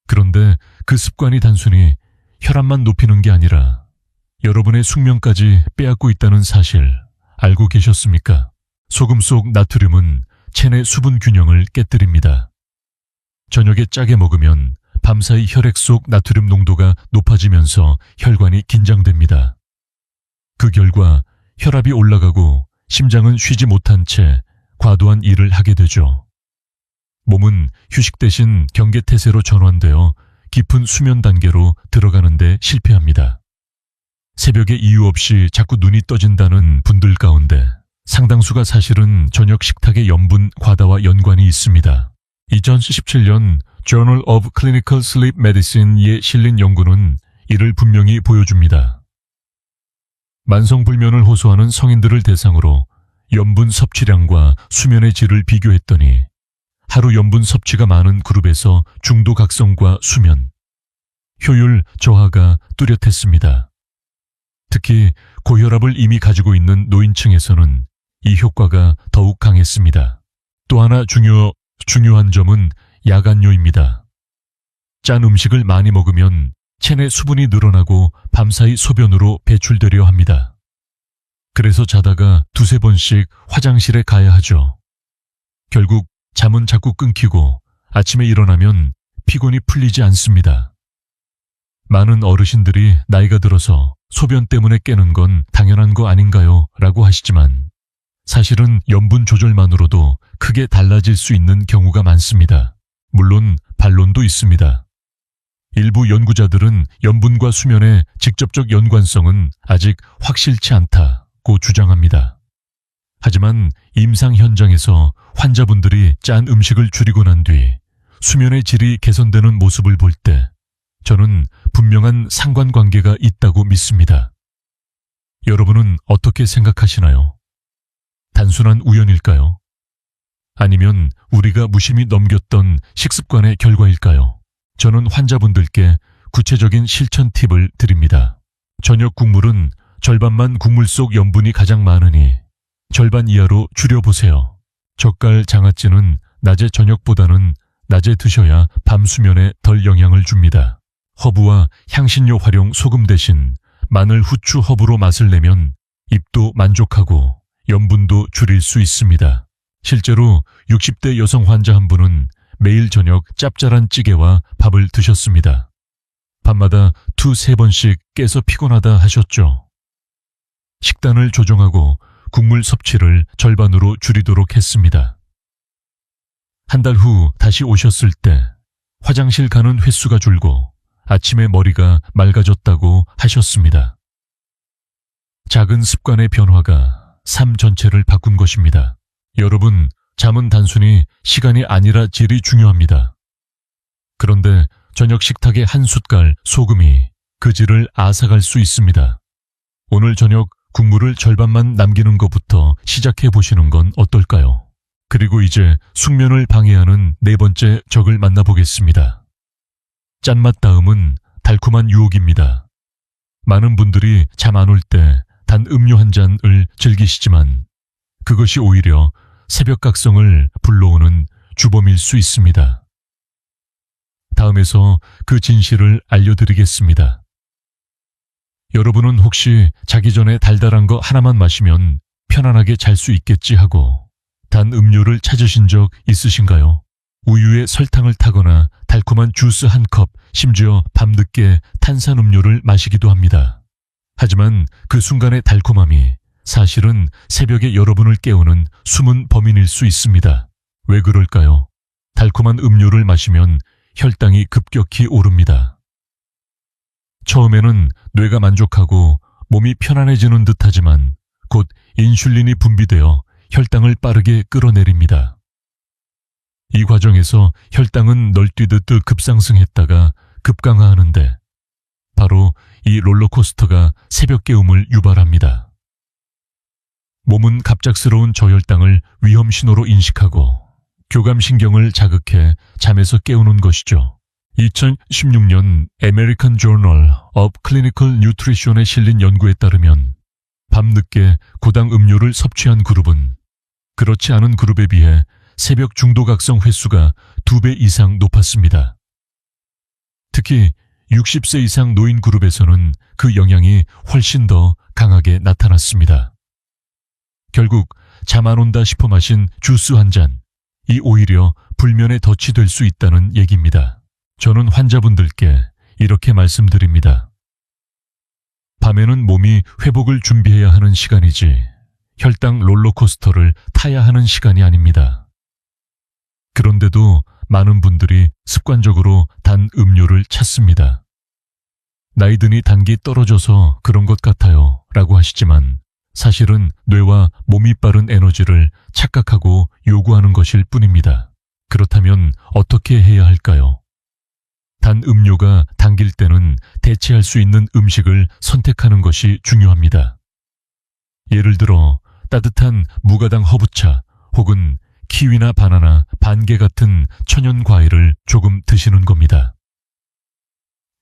그런데 그 습관이 단순히 혈압만 높이는 게 아니라 여러분의 숙면까지 빼앗고 있다는 사실 알고 계셨습니까? 소금 속 나트륨은 체내 수분 균형을 깨뜨립니다. 저녁에 짜게 먹으면 밤사이 혈액 속 나트륨 농도가 높아지면서 혈관이 긴장됩니다. 그 결과 혈압이 올라가고 심장은 쉬지 못한 채 과도한 일을 하게 되죠. 몸은 휴식 대신 경계태세로 전환되어 깊은 수면 단계로 들어가는 데 실패합니다. 새벽에 이유 없이 자꾸 눈이 떠진다는 분들 가운데 상당수가 사실은 저녁 식탁의 염분 과다와 연관이 있습니다. 2017년 Journal of Clinical Sleep Medicine에 실린 연구는 이를 분명히 보여줍니다. 만성불면을 호소하는 성인들을 대상으로 염분 섭취량과 수면의 질을 비교했더니 하루 염분 섭취가 많은 그룹에서 중도 각성과 수면, 효율 저하가 뚜렷했습니다. 특히 고혈압을 이미 가지고 있는 노인층에서는 이 효과가 더욱 강했습니다. 또 하나 중요한 점은 야간뇨입니다. 짠 음식을 많이 먹으면 체내 수분이 늘어나고 밤사이 소변으로 배출되려 합니다. 그래서 자다가 두세 번씩 화장실에 가야 하죠. 결국 잠은 자꾸 끊기고 아침에 일어나면 피곤이 풀리지 않습니다. 많은 어르신들이 나이가 들어서 소변 때문에 깨는 건 당연한 거 아닌가요? 라고 하시지만 사실은 염분 조절만으로도 크게 달라질 수 있는 경우가 많습니다. 물론 반론도 있습니다. 일부 연구자들은 염분과 수면의 직접적 연관성은 아직 확실치 않다고 주장합니다. 하지만 임상 현장에서 환자분들이 짠 음식을 줄이고 난 뒤 수면의 질이 개선되는 모습을 볼 때 저는 분명한 상관관계가 있다고 믿습니다. 여러분은 어떻게 생각하시나요? 단순한 우연일까요? 아니면 우리가 무심히 넘겼던 식습관의 결과일까요? 저는 환자분들께 구체적인 실천 팁을 드립니다. 저녁 국물은 절반만 국물 속 염분이 가장 많으니 절반 이하로 줄여보세요. 젓갈, 장아찌는 낮에 저녁보다는 낮에 드셔야 밤 수면에 덜 영향을 줍니다. 허브와 향신료 활용 소금 대신 마늘, 후추, 허브로 맛을 내면 입도 만족하고 염분도 줄일 수 있습니다. 실제로 60대 여성 환자 한 분은 매일 저녁 짭짤한 찌개와 밥을 드셨습니다. 밤마다 2-3번씩 깨서 피곤하다 하셨죠. 식단을 조정하고 국물 섭취를 절반으로 줄이도록 했습니다. 한 달 후 다시 오셨을 때 화장실 가는 횟수가 줄고 아침에 머리가 맑아졌다고 하셨습니다. 작은 습관의 변화가 삶 전체를 바꾼 것입니다. 여러분, 잠은 단순히 시간이 아니라 질이 중요합니다. 그런데 저녁 식탁의 한 숟갈 소금이 그 질을 앗아갈 수 있습니다. 오늘 저녁 국물을 절반만 남기는 것부터 시작해 보시는 건 어떨까요? 그리고 이제 숙면을 방해하는 네 번째 적을 만나보겠습니다. 짠맛 다음은 달콤한 유혹입니다. 많은 분들이 잠 안 올 때 단 음료 한 잔을 즐기시지만 그것이 오히려 새벽각성을 불러오는 주범일 수 있습니다. 다음에서 그 진실을 알려드리겠습니다. 여러분은 혹시 자기 전에 달달한 거 하나만 마시면 편안하게 잘 수 있겠지 하고 단 음료를 찾으신 적 있으신가요? 우유에 설탕을 타거나 달콤한 주스 한 컵, 심지어 밤늦게 탄산음료를 마시기도 합니다. 하지만 그 순간의 달콤함이 사실은 새벽에 여러분을 깨우는 숨은 범인일 수 있습니다. 왜 그럴까요? 달콤한 음료를 마시면 혈당이 급격히 오릅니다. 처음에는 뇌가 만족하고 몸이 편안해지는 듯하지만 곧 인슐린이 분비되어 혈당을 빠르게 끌어내립니다. 이 과정에서 혈당은 널뛰듯 급상승했다가 급강하하는데 바로 이 롤러코스터가 새벽 깨움을 유발합니다. 몸은 갑작스러운 저혈당을 위험 신호로 인식하고 교감신경을 자극해 잠에서 깨우는 것이죠. 2016년 American Journal of Clinical Nutrition에 실린 연구에 따르면 밤늦게 고당 음료를 섭취한 그룹은 그렇지 않은 그룹에 비해 새벽 중도각성 횟수가 2배 이상 높았습니다. 특히 60세 이상 노인 그룹에서는 그 영향이 훨씬 더 강하게 나타났습니다. 결국 잠 안 온다 싶어 마신 주스 한 잔이 오히려 불면의 덫이 될 수 있다는 얘기입니다. 저는 환자분들께 이렇게 말씀드립니다. 밤에는 몸이 회복을 준비해야 하는 시간이지 혈당 롤러코스터를 타야 하는 시간이 아닙니다. 그런데도 많은 분들이 습관적으로 단 음료를 찾습니다. 나이 드니 단기 떨어져서 그런 것 같아요 라고 하시지만 사실은 뇌와 몸이 빠른 에너지를 착각하고 요구하는 것일 뿐입니다. 그렇다면 어떻게 해야 할까요? 단 음료가 당길 때는 대체할 수 있는 음식을 선택하는 것이 중요합니다. 예를 들어 따뜻한 무가당 허브차 혹은 키위나 바나나, 반개 같은 천연 과일을 조금 드시는 겁니다.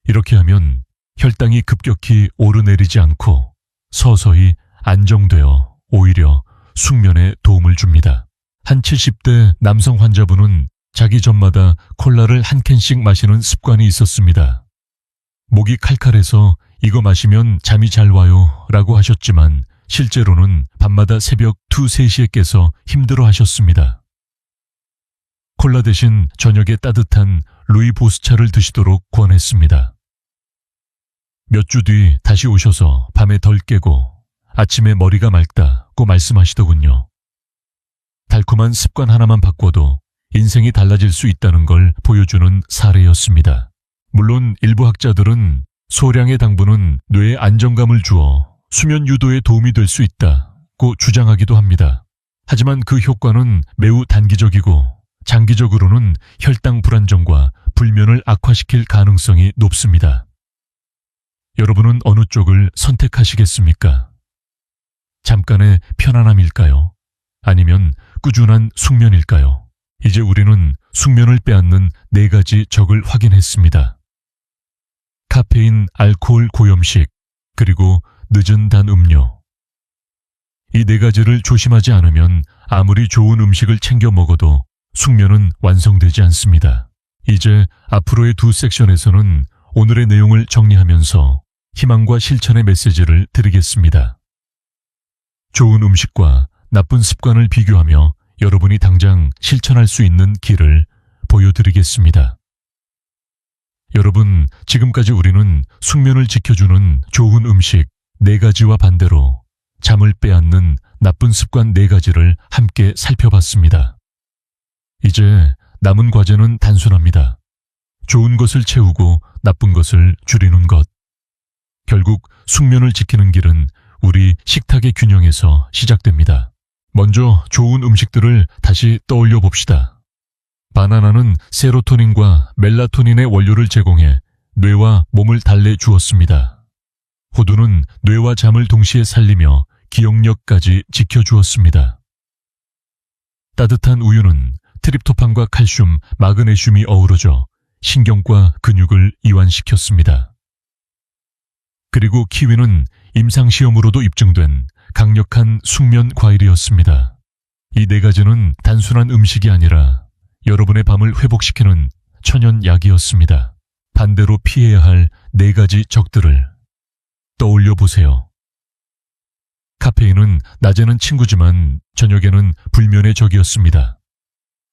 이렇게 하면 혈당이 급격히 오르내리지 않고 서서히 안정되어 오히려 숙면에 도움을 줍니다. 한 70대 남성 환자분은 자기 전마다 콜라를 한 캔씩 마시는 습관이 있었습니다. 목이 칼칼해서 이거 마시면 잠이 잘 와요 라고 하셨지만 실제로는 밤마다 새벽 2, 3시에 깨서 힘들어 하셨습니다. 콜라 대신 저녁에 따뜻한 루이보스차를 드시도록 권했습니다. 몇 주 뒤 다시 오셔서 밤에 덜 깨고 아침에 머리가 맑다고 말씀하시더군요. 달콤한 습관 하나만 바꿔도 인생이 달라질 수 있다는 걸 보여주는 사례였습니다. 물론 일부 학자들은 소량의 당분은 뇌에 안정감을 주어 수면 유도에 도움이 될 수 있다고 주장하기도 합니다. 하지만 그 효과는 매우 단기적이고 장기적으로는 혈당 불안정과 불면을 악화시킬 가능성이 높습니다. 여러분은 어느 쪽을 선택하시겠습니까? 잠깐의 편안함일까요? 아니면 꾸준한 숙면일까요? 이제 우리는 숙면을 빼앗는 4가지 적을 확인했습니다. 카페인, 알코올, 고염식, 그리고 늦은 단 음료. 이 4가지를 조심하지 않으면 아무리 좋은 음식을 챙겨 먹어도 숙면은 완성되지 않습니다. 이제 앞으로의 2 섹션에서는 오늘의 내용을 정리하면서 희망과 실천의 메시지를 드리겠습니다. 좋은 음식과 나쁜 습관을 비교하며 여러분이 당장 실천할 수 있는 길을 보여드리겠습니다. 여러분, 지금까지 우리는 숙면을 지켜주는 좋은 음식 4가지와 반대로 잠을 빼앗는 나쁜 습관 4가지를 함께 살펴봤습니다. 이제 남은 과제는 단순합니다. 좋은 것을 채우고 나쁜 것을 줄이는 것. 결국 숙면을 지키는 길은 우리 식탁의 균형에서 시작됩니다. 먼저 좋은 음식들을 다시 떠올려 봅시다. 바나나는 세로토닌과 멜라토닌의 원료를 제공해 뇌와 몸을 달래 주었습니다. 호두는 뇌와 잠을 동시에 살리며 기억력까지 지켜주었습니다. 따뜻한 우유는 트립토판과 칼슘, 마그네슘이 어우러져 신경과 근육을 이완시켰습니다. 그리고 키위는 임상시험으로도 입증된 강력한 숙면 과일이었습니다. 이 네 가지는 단순한 음식이 아니라 여러분의 밤을 회복시키는 천연약이었습니다. 반대로 피해야 할 네 가지 적들을 떠올려 보세요. 카페인은 낮에는 친구지만 저녁에는 불면의 적이었습니다.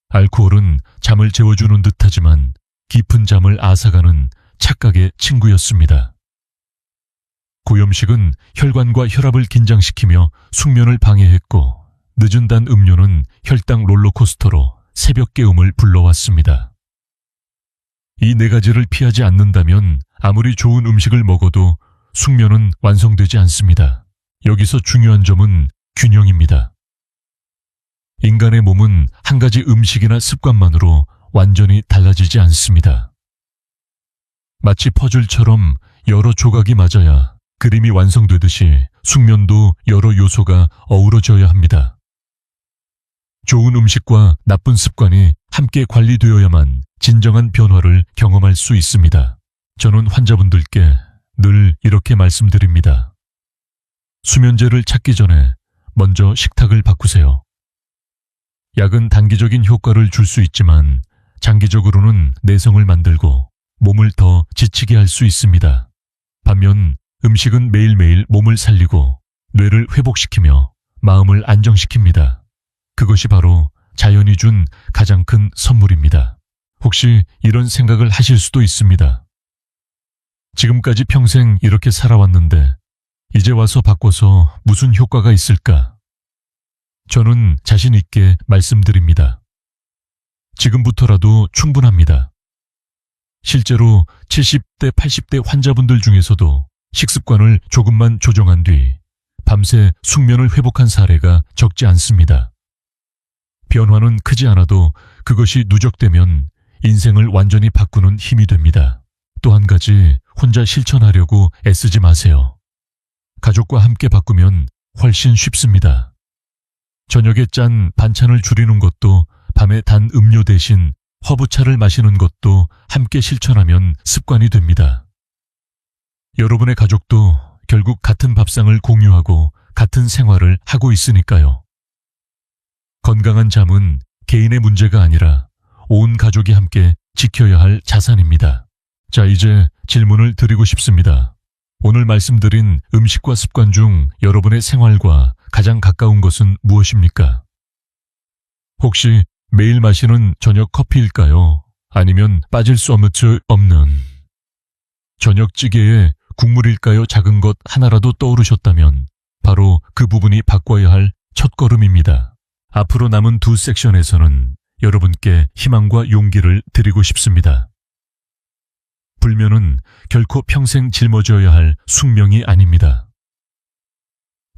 알코올은 잠을 재워주는 듯하지만 깊은 잠을 앗아가는 착각의 친구였습니다. 고염식은 혈관과 혈압을 긴장시키며 숙면을 방해했고, 늦은 단 음료는 혈당 롤러코스터로 새벽 깨움을 불러왔습니다. 이 네 가지를 피하지 않는다면 아무리 좋은 음식을 먹어도 숙면은 완성되지 않습니다. 여기서 중요한 점은 균형입니다. 인간의 몸은 한 가지 음식이나 습관만으로 완전히 달라지지 않습니다. 마치 퍼즐처럼 여러 조각이 맞아야 그림이 완성되듯이 숙면도 여러 요소가 어우러져야 합니다. 좋은 음식과 나쁜 습관이 함께 관리되어야만 진정한 변화를 경험할 수 있습니다. 저는 환자분들께 늘 이렇게 말씀드립니다. 수면제를 찾기 전에 먼저 식탁을 바꾸세요. 약은 단기적인 효과를 줄 수 있지만 장기적으로는 내성을 만들고 몸을 더 지치게 할 수 있습니다. 반면 음식은 매일매일 몸을 살리고 뇌를 회복시키며 마음을 안정시킵니다. 그것이 바로 자연이 준 가장 큰 선물입니다. 혹시 이런 생각을 하실 수도 있습니다. 지금까지 평생 이렇게 살아왔는데 이제 와서 바꿔서 무슨 효과가 있을까? 저는 자신 있게 말씀드립니다. 지금부터라도 충분합니다. 실제로 70대, 80대 환자분들 중에서도 식습관을 조금만 조정한 뒤 밤새 숙면을 회복한 사례가 적지 않습니다. 변화는 크지 않아도 그것이 누적되면 인생을 완전히 바꾸는 힘이 됩니다. 또 한 가지, 혼자 실천하려고 애쓰지 마세요. 가족과 함께 바꾸면 훨씬 쉽습니다. 저녁에 짠 반찬을 줄이는 것도, 밤에 단 음료 대신 허브차를 마시는 것도 함께 실천하면 습관이 됩니다. 여러분의 가족도 결국 같은 밥상을 공유하고 같은 생활을 하고 있으니까요. 건강한 잠은 개인의 문제가 아니라 온 가족이 함께 지켜야 할 자산입니다. 자, 이제 질문을 드리고 싶습니다. 오늘 말씀드린 음식과 습관 중 여러분의 생활과 가장 가까운 것은 무엇입니까? 혹시 매일 마시는 저녁 커피일까요? 아니면 빠질 수 없는 저녁 찌개에 국물일까요? 작은 것 하나라도 떠오르셨다면 바로 그 부분이 바꿔야 할 첫걸음입니다. 앞으로 남은 두 섹션에서는 여러분께 희망과 용기를 드리고 싶습니다. 불면은 결코 평생 짊어져야 할 숙명이 아닙니다.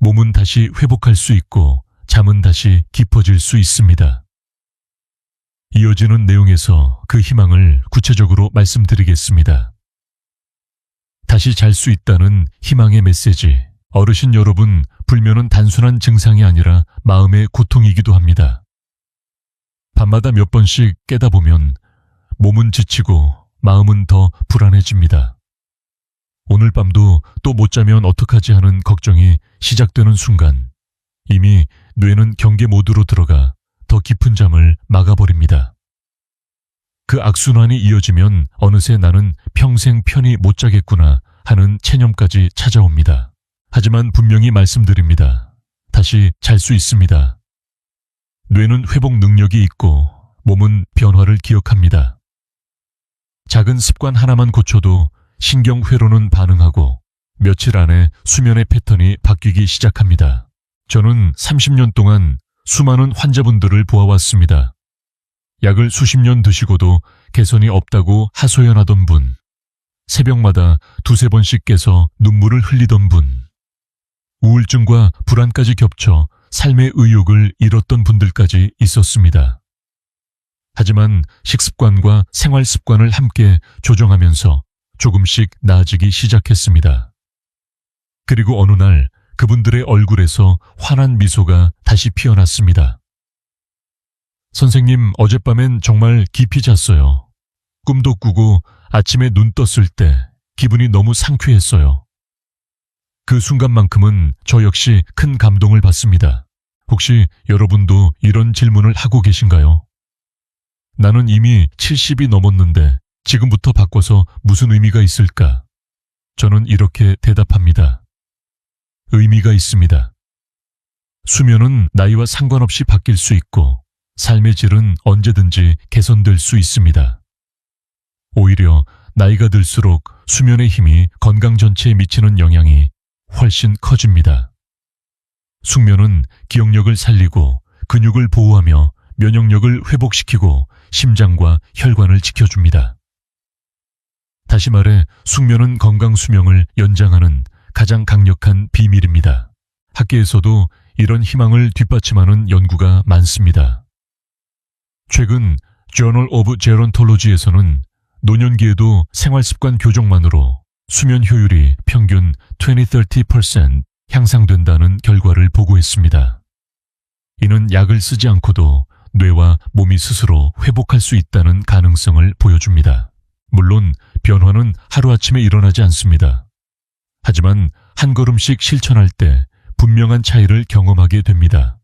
몸은 다시 회복할 수 있고 잠은 다시 깊어질 수 있습니다. 이어지는 내용에서 그 희망을 구체적으로 말씀드리겠습니다. 다시 잘 수 있다는 희망의 메시지. 어르신 여러분, 불면은 단순한 증상이 아니라 마음의 고통이기도 합니다. 밤마다 몇 번씩 깨다 보면 몸은 지치고 마음은 더 불안해집니다. 오늘 밤도 또 못 자면 어떡하지 하는 걱정이 시작되는 순간 이미 뇌는 경계 모드로 들어가 더 깊은 잠을 막아버립니다. 그 악순환이 이어지면 어느새 나는 평생 편히 못 자겠구나 하는 체념까지 찾아옵니다. 하지만 분명히 말씀드립니다. 다시 잘 수 있습니다. 뇌는 회복 능력이 있고 몸은 변화를 기억합니다. 작은 습관 하나만 고쳐도 신경회로는 반응하고 며칠 안에 수면의 패턴이 바뀌기 시작합니다. 저는 30년 동안 수많은 환자분들을 보아왔습니다. 약을 수십 년 드시고도 개선이 없다고 하소연하던 분, 새벽마다 두세 번씩 깨서 눈물을 흘리던 분, 우울증과 불안까지 겹쳐 삶의 의욕을 잃었던 분들까지 있었습니다. 하지만 식습관과 생활 습관을 함께 조정하면서 조금씩 나아지기 시작했습니다. 그리고 어느 날 그분들의 얼굴에서 환한 미소가 다시 피어났습니다. 선생님, 어젯밤엔 정말 깊이 잤어요. 꿈도 꾸고 아침에 눈 떴을 때 기분이 너무 상쾌했어요. 그 순간만큼은 저 역시 큰 감동을 받습니다. 혹시 여러분도 이런 질문을 하고 계신가요? 나는 이미 70이 넘었는데 지금부터 바꿔서 무슨 의미가 있을까? 저는 이렇게 대답합니다. 의미가 있습니다. 수면은 나이와 상관없이 바뀔 수 있고 삶의 질은 언제든지 개선될 수 있습니다. 오히려 나이가 들수록 수면의 힘이 건강 전체에 미치는 영향이 훨씬 커집니다. 숙면은 기억력을 살리고 근육을 보호하며 면역력을 회복시키고 심장과 혈관을 지켜줍니다. 다시 말해 숙면은 건강 수명을 연장하는 가장 강력한 비밀입니다. 학계에서도 이런 희망을 뒷받침하는 연구가 많습니다. 최근 Journal of Gerontology에서는 노년기에도 생활습관 교정만으로 수면 효율이 평균 20-30% 향상된다는 결과를 보고했습니다. 이는 약을 쓰지 않고도 뇌와 몸이 스스로 회복할 수 있다는 가능성을 보여줍니다. 물론 변화는 하루아침에 일어나지 않습니다. 하지만 한 걸음씩 실천할 때 분명한 차이를 경험하게 됩니다.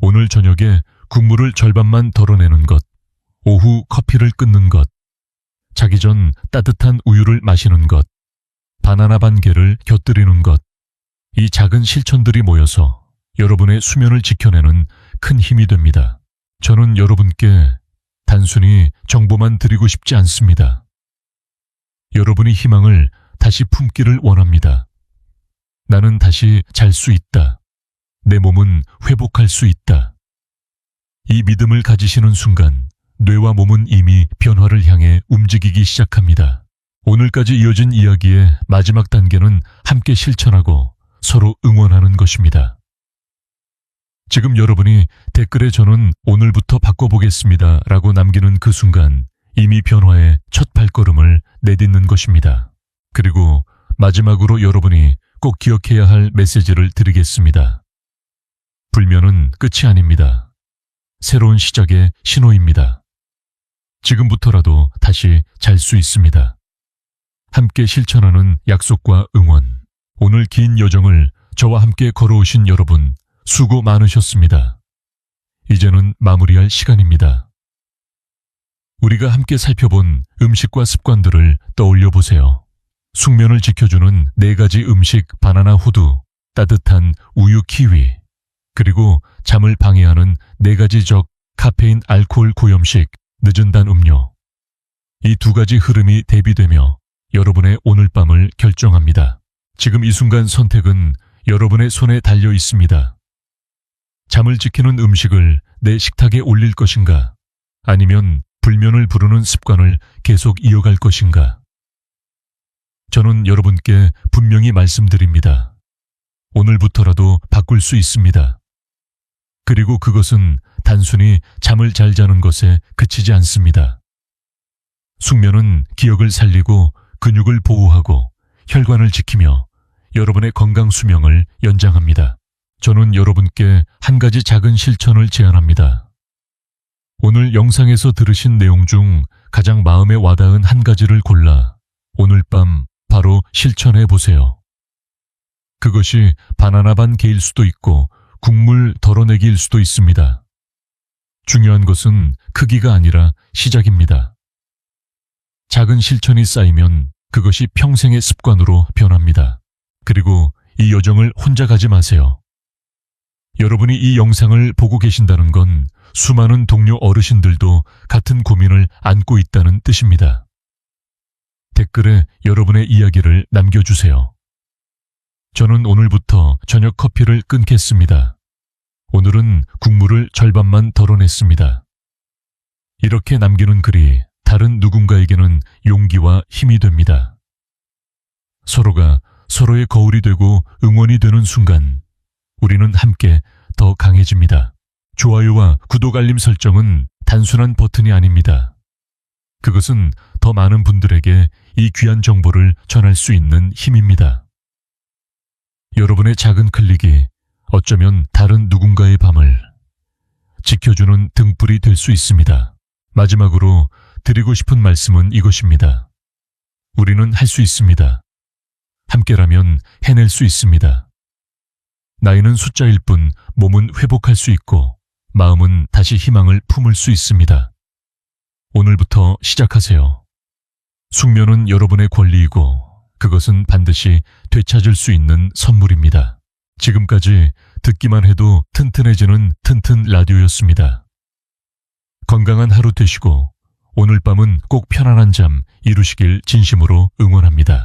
오늘 저녁에 국물을 절반만 덜어내는 것, 오후 커피를 끊는 것, 자기 전 따뜻한 우유를 마시는 것, 바나나 반 개를 곁들이는 것, 이 작은 실천들이 모여서 여러분의 수면을 지켜내는 큰 힘이 됩니다. 저는 여러분께 단순히 정보만 드리고 싶지 않습니다. 여러분의 희망을 다시 품기를 원합니다. 나는 다시 잘 수 있다. 내 몸은 회복할 수 있다. 이 믿음을 가지시는 순간 뇌와 몸은 이미 변화를 향해 움직이기 시작합니다. 오늘까지 이어진 이야기의 마지막 단계는 함께 실천하고 서로 응원하는 것입니다. 지금 여러분이 댓글에 저는 오늘부터 바꿔보겠습니다 라고 남기는 그 순간 이미 변화의 첫 발걸음을 내딛는 것입니다. 그리고 마지막으로 여러분이 꼭 기억해야 할 메시지를 드리겠습니다. 불면은 끝이 아닙니다. 새로운 시작의 신호입니다. 지금부터라도 다시 잘 수 있습니다. 함께 실천하는 약속과 응원. 오늘 긴 여정을 저와 함께 걸어오신 여러분, 수고 많으셨습니다. 이제는 마무리할 시간입니다. 우리가 함께 살펴본 음식과 습관들을 떠올려 보세요. 숙면을 지켜주는 4가지 음식 바나나 호두, 따뜻한 우유 키위, 그리고 잠을 방해하는 4가지 적 카페인 알코올 고염식, 늦은 단 음료. 이 2가지 흐름이 대비되며 여러분의 오늘 밤을 결정합니다. 지금 이 순간 선택은 여러분의 손에 달려 있습니다. 잠을 지키는 음식을 내 식탁에 올릴 것인가? 아니면 불면을 부르는 습관을 계속 이어갈 것인가? 저는 여러분께 분명히 말씀드립니다. 오늘부터라도 바꿀 수 있습니다. 그리고 그것은 단순히 잠을 잘 자는 것에 그치지 않습니다. 숙면은 기억을 살리고 근육을 보호하고 혈관을 지키며 여러분의 건강 수명을 연장합니다. 저는 여러분께 한 가지 작은 실천을 제안합니다. 오늘 영상에서 들으신 내용 중 가장 마음에 와닿은 한 가지를 골라 오늘 밤 바로 실천해 보세요. 그것이 바나나 반 개일 수도 있고 국물 덜어내기일 수도 있습니다. 중요한 것은 크기가 아니라 시작입니다. 작은 실천이 쌓이면 그것이 평생의 습관으로 변합니다. 그리고 이 여정을 혼자 가지 마세요. 여러분이 이 영상을 보고 계신다는 건 수많은 동료 어르신들도 같은 고민을 안고 있다는 뜻입니다. 댓글에 여러분의 이야기를 남겨주세요. 저는 오늘부터 저녁 커피를 끊겠습니다. 오늘은 국물을 절반만 덜어냈습니다. 이렇게 남기는 글이 다른 누군가에게는 용기와 힘이 됩니다. 서로가 서로의 거울이 되고 응원이 되는 순간 우리는 함께 더 강해집니다. 좋아요와 구독 알림 설정은 단순한 버튼이 아닙니다. 그것은 더 많은 분들에게 이 귀한 정보를 전할 수 있는 힘입니다. 여러분의 작은 클릭이 어쩌면 다른 누군가의 밤을 지켜주는 등불이 될 수 있습니다. 마지막으로 드리고 싶은 말씀은 이것입니다. 우리는 할 수 있습니다. 함께라면 해낼 수 있습니다. 나이는 숫자일 뿐 몸은 회복할 수 있고 마음은 다시 희망을 품을 수 있습니다. 오늘부터 시작하세요. 숙면은 여러분의 권리이고 그것은 반드시 되찾을 수 있는 선물입니다. 지금까지 듣기만 해도 튼튼해지는 튼튼 라디오였습니다. 건강한 하루 되시고 오늘 밤은 꼭 편안한 잠 이루시길 진심으로 응원합니다.